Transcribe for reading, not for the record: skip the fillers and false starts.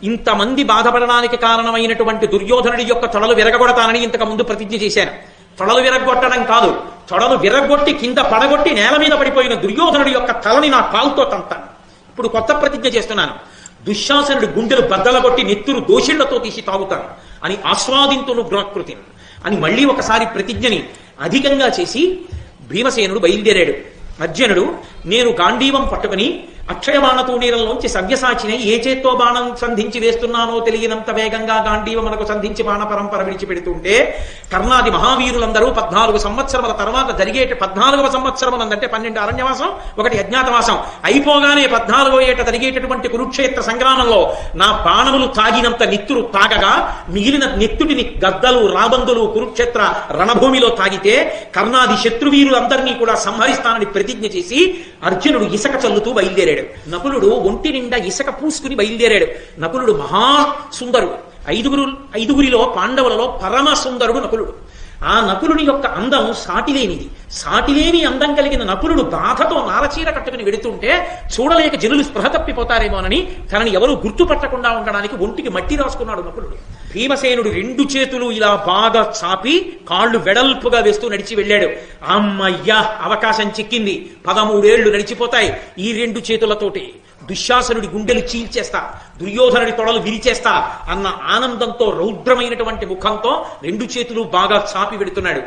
ఇంతమంది బాధపడడానికి కారణమైనటువంటి దుర్యోధనుడి యొక్క తొడలు విరగొడతానని ఇంతకు ముందు ప్రతిజ్ఞ చేశాను. తొడలు విరగొట్టడం కాదు, తొడలు విరగొట్టి కింద పడగొట్టి నేల మీద పడిపోయిన దుర్యోధనుడి యొక్క తలని నా కాలుతో తంతాను. ఇప్పుడు కొత్త ప్రతిజ్ఞ చేస్తున్నాను. దుశ్శాసనుడి గుండెలు బద్దలగొట్టి నెత్తురు దోషిళ్లతో తీసి తాగుతాను అని ఆస్వాదింతును ప్రకృతి అని మళ్ళీ ఒకసారి ప్రతిజ్ఞని అధికంగా చేసి భీమసేనుడు బయలుదేరాడు. అర్జునుడు నేను గాంధీవం పట్టుకుని అక్షయబాణతో నీరంలోంచి సవ్యసాచిని ఏ చేత్తో బాణం సంధించి వేస్తున్నానో తెలియనంత వేగంగా గాంధీవమునకు సంధించి బాణ పరంపర విడిచిపెడుతుంటే కర్ణాది మహావీరులందరూ 14 సంవత్సరముల తర్వాత జరిగేట 14వ సంవత్సరములందంటే 12 అరణ్యవాసం 1 అజ్ఞాతవాసం అయిపోగానే 14వ ఏట జరిగేటటువంటి కురుక్షేత్ర సంగ్రామంలో నా బాణములు తాగినంత నెత్తురు తాగగా మిగిలిన నెత్తుడిని గద్దలు రాబందులు కురుక్షేత్ర రణభూమిలో తాగితే కర్ణాది శత్రువీరులందరినీ కూడా సంహరిస్తానని ప్రతిజ్ఞ చేసి అర్జునుడు ఇసక చల్లుతూ బయలుదేరాడు. నకులుడు ఒంటి నిండా ఇసక పూసుకుని బయలుదేరాడు. నకులుడు మహాసుందరుడు. ఐదుగురిలో పాండవులలో పరమ సుందరుడు నకులుడు. ఆ నకులుని యొక్క అందం సాటిలేనిది. సాటిలేని అందం కలిగిన నకులుడు బాధతో నారచీర కట్టుకుని వెడుతుంటే చూడలేక జనులు స్పృహ తప్పిపోతారేమోనని తనని ఎవరు గుర్తుపట్టకుండా ఉండడానికి ఒంటికి మట్టి రాసుకున్నాడు నకులుడు. భీమసేనుడు 2 చేతులు ఇలా బాగా చాపి కాళ్ళు వెడల్పుగా వేస్తూ నడిచి వెళ్ళాడు. అమ్మయ్యా అవకాశం చిక్కింది, 13 ఏళ్లు నడిచిపోతాయి. ఈ 2 చేతులతోటి దుశ్శాసనుడి గుండెలు చీల్చేస్తా, దుర్యోధనుడి తొడలు విరిచేస్తా అన్న ఆనందంతో రౌద్రమైనటువంటి ముఖంతో 2 చేతులు బాగా చాపి పెడుతున్నాడు.